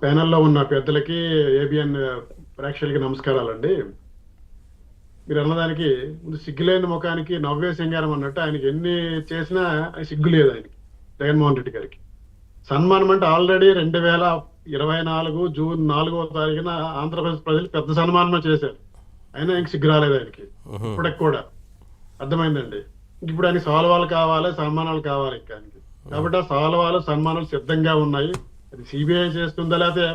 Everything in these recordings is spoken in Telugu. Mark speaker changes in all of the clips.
Speaker 1: ప్యానెల్లో ఉన్న పెద్దలకి, ఏబిఎన్ ప్రేక్షకులకి నమస్కారాలండి. మీరు అన్నదానికి ముందు సిగ్గులేని ముఖానికి నవ్వే సింగారం అన్నట్టు ఆయనకి ఎన్ని చేసినా సిగ్గు లేదు ఆయనకి, జగన్మోహన్ రెడ్డి గారికి. సన్మానం అంటే ఆల్రెడీ 2024 జూన్ 4వ తారీఖున ఆంధ్రప్రదేశ్ ప్రజలు పెద్ద సన్మానం చేశారు. అయినా ఇంక సిగ్గు రాలేదు ఆయనకి ఇప్పటికి కూడా. అర్థమైందండి. ఇప్పుడు ఆయనకి సాల్వాలు కావాలి, సన్మానాలు కావాలి ఇంకా ఆయనకి. కాబట్టి ఆ సాల్వాలు సన్మానాలు సిద్ధంగా ఉన్నాయి. అది సిబిఐ చేస్తుందా లేకపోతే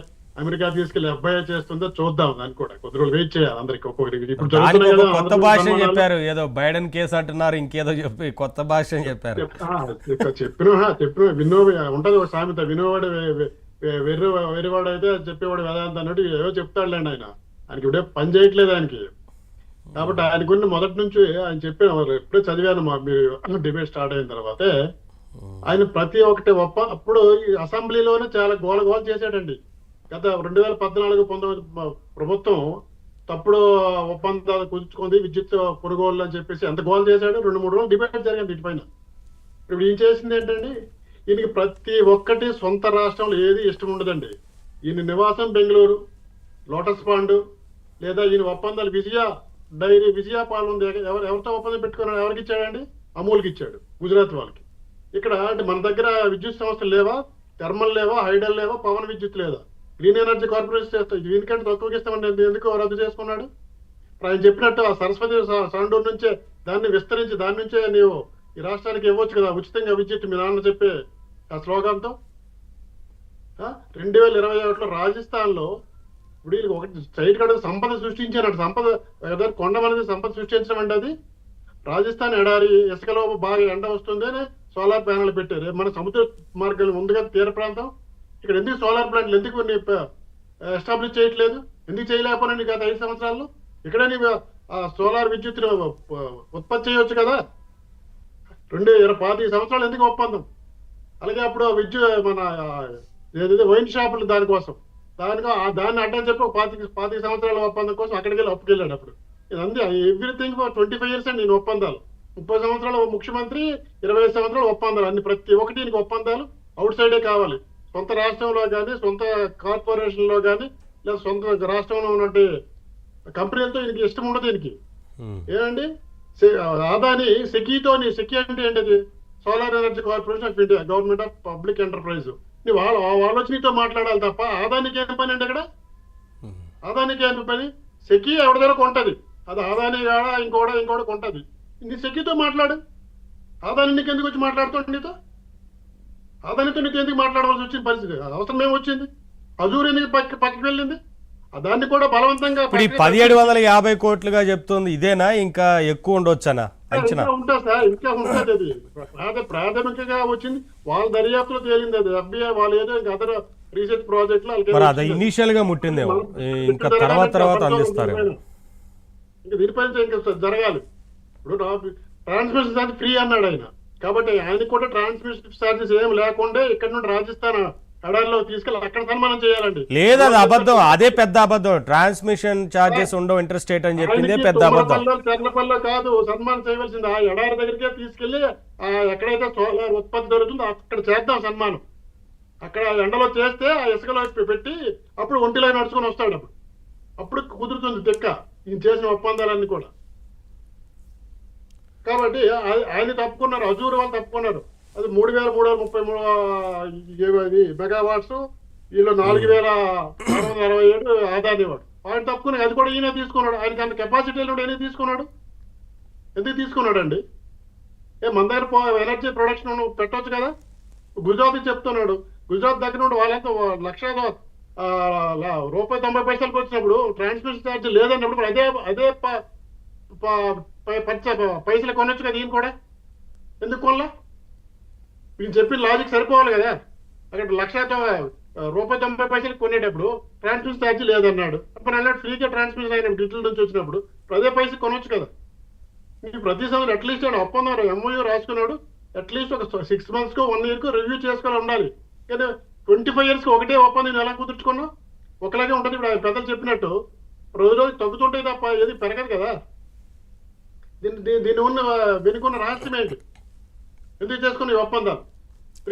Speaker 1: అమెరికా తీసుకెళ్లి ఎఫ్ఐఆర్ చేస్తుందో చూద్దాం. దాన్ని కూడా కొద్ది రోజులు వెయిట్ చేయాలి అందరికి. ఒక్కొక్కరికి ఇప్పుడు జరుగుతున్నాయి కదా
Speaker 2: కొత్త భాష చెప్పారు, ఏదో బైడెన్ కేసు అంటున్నారు, ఇంకేదో చెప్పి కొత్త భాష చెప్పారు.
Speaker 1: చెప్పిన వినో ఉంటది ఒక సామెత, వినోవాడు వెర్రివాడు అయితే చెప్పేవాడు వేదాంత అన్నట్టు ఏవో చెప్తాడులేండి ఆయన. ఆయనకి ఇప్పుడే పని చేయట్లేదు ఆయనకి. కాబట్టి ఆయనకున్న మొదటి నుంచి ఆయన చెప్పిన ఎప్పుడే చదివాను మీరు డిబేట్ స్టార్ట్ అయిన తర్వాతే ఆయన ప్రతి ఒక్కటి అప్పుడు ఈ అసెంబ్లీలోనే చాలా గోల చేశాడండి. గత 2014-19 ప్రభుత్వం తప్పుడు ఒప్పందాలు కుదుర్చుకుంది, విద్యుత్ కొనుగోలు అని చెప్పేసి ఎంత గోల్ చేశాడు. 2-3 రోజులు డిబేట్ జరిగింది వీటిపైన. ఇప్పుడు ఈయన చేసింది ఏంటండి, ఈయనకి ప్రతి ఒక్కటి సొంత రాష్ట్రంలో ఏది ఇష్టం ఉండదండి. ఈయన నివాసం బెంగళూరు, లోటస్ పాండ్, లేదా ఈయన ఒప్పందాలు విజయ పాలు ఉంది. ఎవరితో ఒప్పందం పెట్టుకున్నాడు, ఎవరికి ఇచ్చాడండి? అమూల్కి ఇచ్చాడు, గుజరాత్ వాళ్ళకి. ఇక్కడ అంటే మన దగ్గర విద్యుత్ సంస్థలు లేవా, థర్మల్ లేవా, హైడల్ లేవా, పవన్ విద్యుత్ లేదా? గ్రీన్ ఎనర్జీ కార్పొరేషన్ చేస్తాయి. దీనికంటే తక్కువకి ఇస్తామండి, ఎందుకు రద్దు చేసుకున్నాడు? ఆయన చెప్పినట్టు ఆ సరస్వతి సాండూరు నుంచే దాన్ని విస్తరించి దాని నుంచే నీవు ఈ రాష్ట్రానికి ఇవ్వచ్చు కదా ఉచితంగా విద్యుత్, మీ నాన్న చెప్పే ఆ స్లోగాన్తో. 2021లో రాజస్థాన్ లో ఇప్పుడు వీళ్ళకి ఒకటి సైడ్ కడ సంపద సృష్టించారంట. సంపద కొండమనేది సంపద సృష్టించడం అంటే అది రాజస్థాన్ ఎడారి ఇసుకలో బాగా ఎండ వస్తుంది అని సోలార్ ప్యానెల్ పెట్టారు. మన సముద్ర మార్గాలు ముందుగా తీర ప్రాంతం, ఇక్కడ ఎందుకు సోలార్ ప్లాంట్లు ఎందుకు ఎస్టాబ్లిష్ చేయట్లేదు? ఎందుకు చేయలేకపోయినా నీకు గత 5 సంవత్సరాల్లో? ఇక్కడే నీ సోలార్ విద్యుత్ ఉత్పత్తి చేయవచ్చు కదా. 25 సంవత్సరాలు ఎందుకు ఒప్పందం? అలాగే అప్పుడు మన వైన్ షాపులు దాన్ని అడ్డం చెప్పి 25 సంవత్సరాల ఒప్పందం కోసం అక్కడికి వెళ్ళి అప్పుకెళ్ళాడు. అప్పుడు ఇదంతా ఎవ్రీథింగ్ 25 years అండి నేను ఒప్పందాలు. 30 సంవత్సరాల ముఖ్యమంత్రి, 25 సంవత్సరాల ఒప్పందాలు, అన్ని ప్రతి ఒక్కటి నీకు ఒప్పందాలు అవుట్ సైడే కావాలి. సొంత రాష్ట్రంలో కానీ, సొంత కార్పొరేషన్ లో కానీ, లేదా సొంత రాష్ట్రంలో ఉన్నట్టు కంపెనీలతో ఈయనకి ఇష్టం ఉండదు. దీనికి ఏమండి ఆదాని సెకీ అంటే ఏంటది? Solar energy corporation of India, government of public enterprise. వాళ్ళు వచ్చి నీతో మాట్లాడాలి తప్ప ఆదానికి ఏం పని అండి అక్కడ? ఆదానికి ఏం పని? సెకీ ఎవరి దగ్గర కొంటది, అది ఆదాని కాడా ఇంకోటి కొంటది. నీ సెకీతో మాట్లాడు. ఆదాని నీకు ఎందుకు వచ్చి మాట్లాడుతాడు? నీతో ఆదానితో నీకు ఎందుకు మాట్లాడవలసి వచ్చిన పరిస్థితి, అవసరం ఏమొచ్చింది? అజూర్ ఎందుకు పక్కకి వెళ్ళింది? దాన్ని కూడా బలవంతంగా
Speaker 2: 1750 కోట్లుగా చెప్తుంది. ఇదేనా ఇంకా ఎక్కువ ఉండొచ్చనా అంచనా?
Speaker 1: ఉంటా సార్, ఇంకా ఉంటుంది. అది ప్రాథమికంగా వచ్చింది, వాళ్ళ దర్యాప్తులో తేలింది. అది FBI వాళ్ళు ఏదో ఇంకా అదర్ రీసెర్చ్ ప్రాజెక్ట్ లో
Speaker 2: ఇనీషియల్ గా ముట్టిందేమో, ఇంకా తర్వాత అందిస్తారు.
Speaker 1: ఇంకా దీనిపైన ఇంకా జరగాలి. ఇప్పుడు ట్రాన్స్మిషన్ ఛార్జ్ ఫ్రీ అన్నాడు ఆయన. కాబట్టి ఆయనకు కూడా ట్రాన్స్మిషన్ ఛార్జెస్ ఏం లేకుండా ఇక్కడ నుండి రాజస్థాన్ ఎడారిలో తీసుకెళ్ళి అక్కడ సన్మానం చేయాలండి.
Speaker 2: లేదు, అది అబద్ధం, అదే పెద్ద అబద్ధం. ట్రాన్స్మిషన్ ఛార్జెస్ ఉండవు ఇంటర్స్టేట్ అని చెప్పిందే పెద్ద అబద్ధం.
Speaker 1: చర్లపల్లిలో కాదు సన్మానం చేయవలసింది, ఆ ఎడారి దగ్గరికే తీసుకెళ్లి ఎక్కడైతే సోలార్ ఉత్పత్తి దొరుకుతుందో అక్కడ చేద్దాం సన్మానం. అక్కడ ఎండలో చేస్తే ఆ ఇసుకలో పెట్టి అప్పుడు ఒంటిలో నడుచుకొని వస్తాడు. అప్పుడు కుదురుతుంది తెక్క ఈయన చేసిన ఒప్పందాలన్నీ కూడా. కాబట్టి ఆయన తప్పుకున్నారు, అజూర్ వాళ్ళు తప్పుకున్నారు. అది 3333 మెగావాట్స్, వీళ్ళు 4667 ఆదాని వాడు. ఆయన తప్పుకుని అది కూడా ఈయన తీసుకున్నాడు. ఆయనకి అంత కెపాసిటీ ఈయన తీసుకున్నాడు. ఎందుకు తీసుకున్నాడు అండి? మన దగ్గర ఎనర్జీ ప్రొడక్షన్ పెట్టవచ్చు కదా. గుజరాత్ చెప్తున్నాడు, గుజరాత్ దగ్గర నుండి వాళ్ళంతా ₹1.90 వచ్చినప్పుడు ట్రాన్స్మిషన్ ఛార్జ్ లేదన్నప్పుడు అదే పైసలు కొనొచ్చు కదా. ఈయన కూడా ఎందుకు కొనలే? ఈయన చెప్పిన లాజిక్ సరిపోవాలి కదా. అక్కడ ₹1.90 కొనేటప్పుడు ట్రాన్స్మిషన్ ఛార్జ్ లేదన్నాడు. అప్పుడు అన్నట్టు ఫ్రీగా ట్రాన్స్మిషన్ అయినప్పుడు ఇట్ల నుంచి వచ్చినప్పుడు అదే పైసలు కొనొచ్చు కదా. మీకు ప్రతి సంవత్సరం అట్లీస్ట్ ఒప్పందం MOU రాసుకున్నాడు, అట్లీస్ట్ ఒక 6 months 1 year రివ్యూ చేసుకోవాలి ఉండాలి. కానీ 25 years ఒకటే ఒప్పందం ఎలా కుదుర్చుకున్నావు? ఒకలాగే ఉంటుంది. ఇప్పుడు ఆయన పెద్దలు చెప్పినట్టు రోజు తగ్గుతుంటాయి తప్ప ఏది పెరగదు కదా. దీని వెనుకున్న రహస్యం ఏంటి? ఎందుకు చేసుకున్న ఈ ఒప్పందాలు?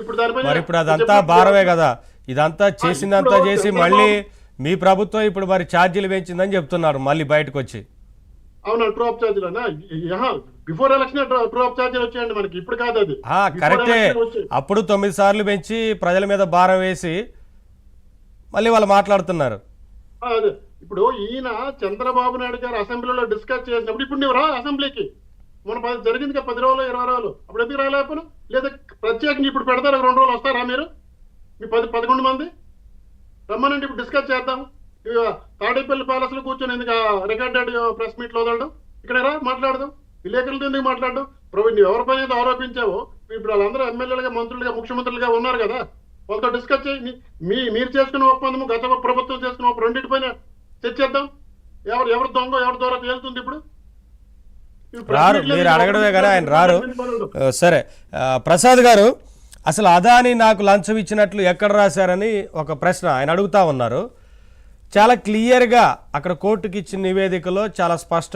Speaker 1: ఇప్పుడు దానిపై
Speaker 2: అదంతా భారమే కదా. ఇదంతా చేసిందంతా
Speaker 1: ఇప్పుడు
Speaker 2: చేసి మళ్ళీ మీ ప్రభుత్వం ఇప్పుడు మరి ఛార్జీలు పెంచిందని చెప్తున్నారు మళ్ళీ బయటకు వచ్చి.
Speaker 1: అవునా, ట్రూ ఆఫ్ ఛార్జీలనా? బిఫోర్ ఎలక్షన్ ట్రూ ఆఫ్ ఛార్జీలు వచ్చాయండి మనకి, ఇప్పుడు కాదు అది.
Speaker 2: కరెక్టే, అప్పుడు 9 సార్లు పెంచి ప్రజల మీద భారం వేసి మళ్ళీ వాళ్ళు మాట్లాడుతున్నారు.
Speaker 1: అదే ఇప్పుడు ఈయన చంద్రబాబు నాయుడు గారు అసెంబ్లీలో డిస్కస్ చేసినప్పుడు, ఇప్పుడు నువ్వు రా అసెంబ్లీకి, మన జరిగింది కదా 10 రోజులు 20 రోజులు, అప్పుడు ఎందుకు రాలేకపోయినా? లేదా ప్రత్యేకంగా ఇప్పుడు పెడతారు 2 రోజులు వస్తారా మీరు? మీ 11 మంది రమ్మనండి, ఇప్పుడు డిస్కస్ చేద్దాం. తాడేపల్లి ప్యాలెస్ లో కూర్చొని ఎందుకు రికార్డెడ్ ప్రెస్ మీట్ లో వదలడం? ఇక్కడ రా మాట్లాడదాం. విలేకరులతో ఎందుకు మాట్లాడడం? నువ్వు ఎవరిపైన ఏదో ఆరోపించావో, ఇప్పుడు వాళ్ళందరూ ఎమ్మెల్యేలుగా, మంత్రులుగా, ముఖ్యమంత్రులుగా ఉన్నారు కదా, వాళ్ళతో డిస్కస్ చేయి. మీరు చేసుకున్న ఒప్పందము, గత ప్రభుత్వం చేసుకున్న రెండింటిపైన చర్చిద్దాం. ఎవరు దొంగ ఎవరు దూరం తేలుతుంది ఇప్పుడు.
Speaker 2: రారు, మీరు అడగడమే కదా ఆయన రారు. సరే ప్రసాద్ గారు, అసలు అదాని నాకు లంచం ఇచ్చినట్లు ఎక్కడ రాశారని ఒక ప్రశ్న ఆయన అడుగుతా ఉన్నారు. చాలా క్లియర్గా అక్కడ కోర్టుకి ఇచ్చిన నివేదికలో చాలా స్పష్టంగా